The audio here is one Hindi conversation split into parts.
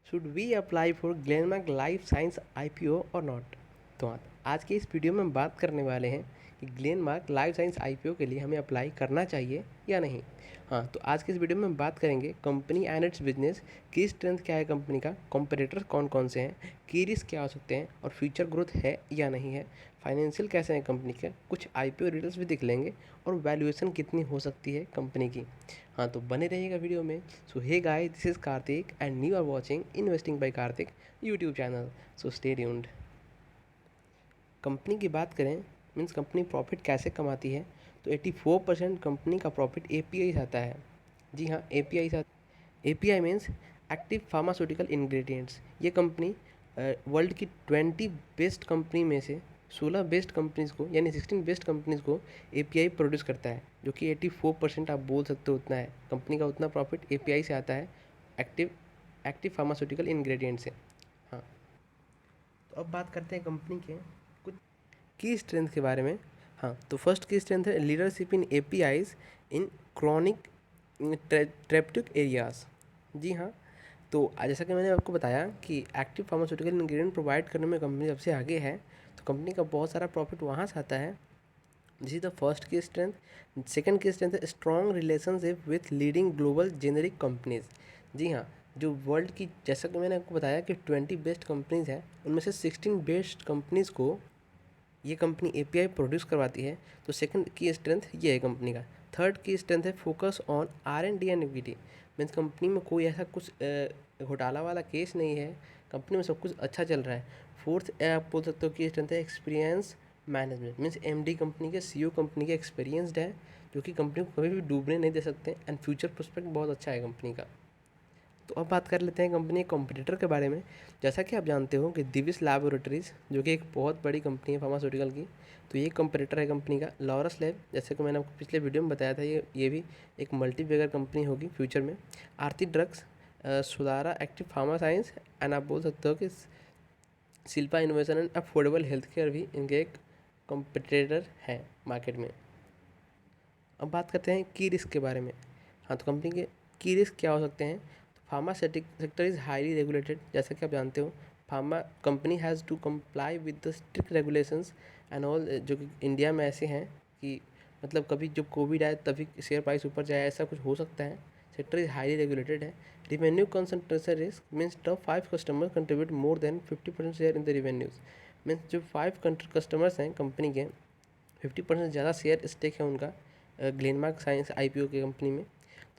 Should we apply for Glenmark life science IPO और नॉट। तो आज के इस वीडियो में हम बात करने वाले हैं कि ग्लेनमार्क लाइफ साइंस आईपीओ के लिए हमें अप्लाई करना चाहिए या नहीं। हाँ, तो आज के इस वीडियो में हम बात करेंगे कंपनी एंड इट्स बिजनेस, की स्ट्रेंथ क्या है कंपनी का, कॉम्पिटिटर कौन कौन से हैं, की रिस्क क्या हो सकते हैं और फ्यूचर ग्रोथ है या नहीं है, फाइनेंशियल कैसे हैं कंपनी के, कुछ आईपीओ डिटेल्स भी देख लेंगे और वैल्यूएशन कितनी हो सकती है कंपनी की। हाँ, तो बने रहिएगा वीडियो में। So hey guys, this is Kartik and you are watching investing by Kartik YouTube channel. So stay tuned. Company की बात करें, मीन्स कंपनी प्रॉफिट कैसे कमाती है, तो 84% कंपनी का प्रॉफिट एपीआई से आता है। जी हाँ, एपीआई से। API means active pharmaceutical ingredients. ये कंपनी वर्ल्ड की 20 बेस्ट कंपनी में से 16 बेस्ट कंपनीज़ को, यानी 16 बेस्ट कंपनीज़ को एपीआई प्रोड्यूस करता है, जो कि 84% आप बोल सकते हो उतना है। कंपनी का उतना प्रॉफिट एपीआई से आता है, एक्टिव एक्टिव फार्मास्यूटिकल इंग्रेडिएंट से। हाँ, तो अब बात करते हैं कंपनी के कुछ की स्ट्रेंथ के बारे में। हाँ, तो फर्स्ट की स्ट्रेंथ है leadership in APIs in chronic therapeutic areas. जी हाँ, तो जैसा कि मैंने आपको बताया कि एक्टिव फार्मास्यूटिकल इंग्रेडिएंट प्रोवाइड करने में कंपनी सबसे आगे है, तो कंपनी का बहुत सारा प्रॉफिट वहाँ से आता है। This is the first key strength. Second key strength है strong relationship with leading global generic companies. जी हाँ, जो वर्ल्ड की, जैसा कि मैंने आपको बताया कि 20 बेस्ट कंपनीज हैं, उनमें से 16 बेस्ट कंपनीज़ को ये कंपनी एपीआई प्रोड्यूस करवाती है। तो सेकंड की स्ट्रेंथ ये है कंपनी का। थर्ड की स्ट्रेंथ है focus on R and D and equity. Means company में कोई ऐसा कुछ घोटाला वाला केस नहीं है, कंपनी में सब कुछ अच्छा चल रहा है। फोर्थ आप बोल सकते हो कि स्ट्रेंथ है experience management. Means MD company के, सीईओ कंपनी के एक्सपीरियंसड है, जो कि कंपनी को कभी भी डूबने नहीं दे सकते। एंड फ्यूचर प्रोस्पेक्ट बहुत अच्छा है कंपनी का। तो अब बात कर लेते हैं कंपनी के कॉम्पिटिटर के बारे में। जैसा कि आप जानते हो कि दिविस लैबोरेटरीज, जो कि एक बहुत बड़ी कंपनी है फार्मास्यूटिकल की, तो ये कॉम्पिटिटर है कंपनी का। लॉरस लैब, जैसे कि मैंने आपको पिछले वीडियो में बताया था, ये भी एक मल्टीबैगर कंपनी होगी फ्यूचर में। आरती ड्रग्स, सुदारा एक्टिव फार्मा साइंस, एंड आप बोल सकते हो कि Shilpa innovation and affordable health care भी इनके एक कॉम्पिटिटर हैं मार्केट में। अब बात करते हैं की रिस्क के बारे में। हाँ, तो कंपनी के की रिस्क क्या हो सकते हैं, तो pharmaceutic sector is highly regulated. जैसा कि आप जानते हो, pharma company has to comply with the strict regulations and all, जो कि इंडिया में ऐसे हैं कि मतलब कभी जब कोविड आए तभी शेयर प्राइस ऊपर जाए, ऐसा कुछ हो सकता है। सेक्टर इज़ हाईली रेगुलेटेड है। Revenue concentration risk means top 5 customer contribute more than 50% share in the revenues. Means जो 5 कस्टमर्स हैं कंपनी के, 50% ज़्यादा शेयर स्टेक है उनका ग्लेनमार्क साइंस आईपीओ की कंपनी में।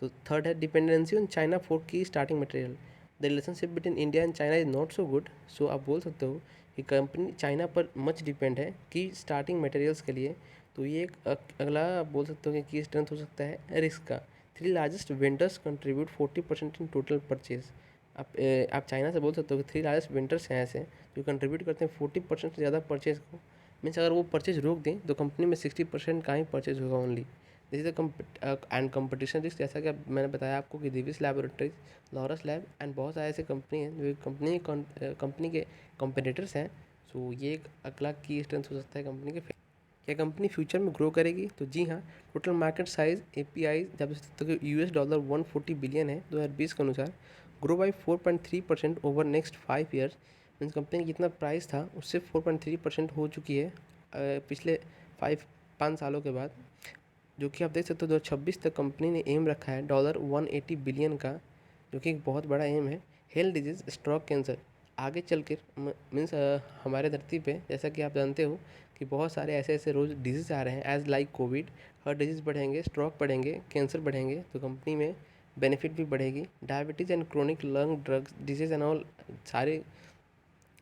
तो थर्ड है dependency on China for key starting material. The relationship between India and China is not so good. So आप बोल सकते हो कि कंपनी चाइना पर मच डिपेंड है की स्टार्टिंग मटेरियल्स के लिए। तो ये एक अगला आप बोल सकते हो कि स्ट्रेंथ हो सकता है रिस्क का। 3 largest vendors contribute 40% in total purchase. आप चाइना से बोल सकते हो कि 3 लार्जेस्ट वेंडर्स हैं ऐसे जो कंट्रीब्यूट करते हैं 40% से ज़्यादा परचेज को। मीन्स अगर वो परचेज रोक दें तो कंपनी में 60% का ही परचेज होगा only. This is and competition risk, जैसा कि मैंने बताया आपको कि दिविस लैबोरेटरीज, लॉरस लैब एंड बहुत सारे ऐसे कंपनी हैं जो कंपनी के कंपटीटर्स हैं। सो ये एक अगला की स्ट्रेंथ हो सकता है कंपनी के। क्या कंपनी फ्यूचर में ग्रो करेगी, तो जी हाँ, टोटल मार्केट साइज एपीआई जब तक $140 बिलियन है 2020 के अनुसार, grow by 4.3% over next 5 years. Means company का जितना प्राइस था उससे 4.3% हो चुकी है पिछले 5 सालों के बाद, जो कि आप देख सकते हो 2026 तक कंपनी ने एम रखा है $180 बिलियन का, जो कि एक बहुत बड़ा एम है। हेल्थ डिजीज, स्ट्रोक, कैंसर आगे चल कर मीन्स हमारे धरती पे, जैसा कि आप जानते हो कि बहुत सारे ऐसे ऐसे रोज़ डिजीज़ आ रहे हैं एज लाइक कोविड। हर डिजीज़ बढ़ेंगे, स्ट्रोक बढ़ेंगे, कैंसर बढ़ेंगे, तो कंपनी में बेनिफिट भी बढ़ेगी। Diabetes and chronic lung drugs disease and all सारे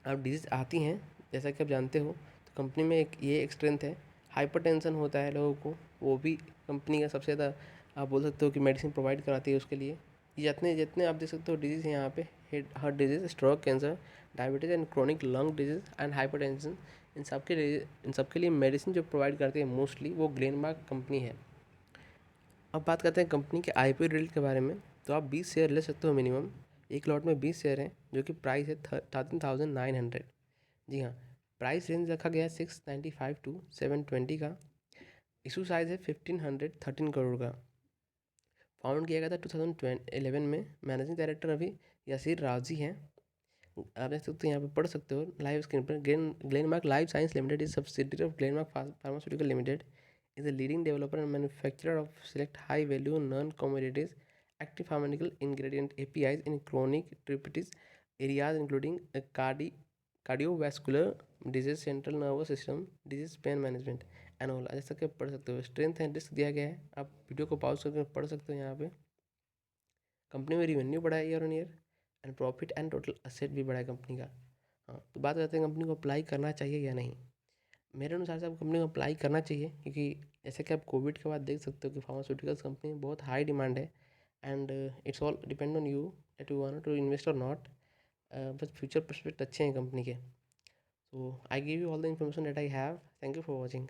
अब डिजीज़ आती हैं, जैसा कि आप जानते हो, तो कंपनी में एक ये एक स्ट्रेंथ है। हाइपरटेंशन होता है लोगों को, वो भी कंपनी का सबसे ज़्यादा आप बोल सकते हो कि मेडिसिन प्रोवाइड कराती है उसके लिए। ये जितने जितने आप देख सकते हो डिजीज़ हैं यहाँ पे, heart disease, stroke, cancer, diabetes and chronic lung disease and hypertension, इन सब के लिए मेडिसिन जो प्रोवाइड करती है मोस्टली वो ग्लेनमार्क कंपनी है। अब बात करते हैं कंपनी के आईपीओ रेट के बारे में। तो आप 20 शेयर ले सकते हो मिनिमम, एक लॉट में 20 शेयर हैं, जो कि प्राइस है 13,900। जी हाँ, प्राइस रेंज रखा गया है 695 टू 720 का। इशू साइज़ है 1513 करोड़ का। फाउंड किया गया था 2011 में। मैनेजिंग डायरेक्टर अभी यासिर राजी हैं। आप देख सकते हो, यहाँ पे पढ़ सकते हो लाइव स्क्रीन पर, Glenmark life science limited is subsidiary of Glenmark pharmaceutical limited, is a leading developer and manufacturer of select high-value non-commodities active pharmaceutical ingredient APIs in chronic therapeutics areas including cardiovascular disease, central nervous system disease, pain management and all। जैसा कि आप पढ़ सकते हो, स्ट्रेंथ एंड रिस्क दिया गया है, आप वीडियो को पॉज करके पढ़ सकते हो। यहाँ पे कंपनी में रिवेन्यू बढ़ा है year on year, and profit and total asset भी बढ़ा है कंपनी का। हाँ, तो बात करते हैं कंपनी को अप्लाई करना चाहिए या नहीं। मेरे अनुसार से आप कंपनी को अप्लाई करना चाहिए, क्योंकि जैसे कि आप कोविड के बाद देख सकते हो कि फार्मास्यूटिकल्स कंपनी में बहुत हाई डिमांड है, and it's all depend on you that you want to invest और नॉट। बस फ्यूचर प्रोस्पेक्ट अच्छे हैं कंपनी के। So I give you all the information that I have. Thank you for watching.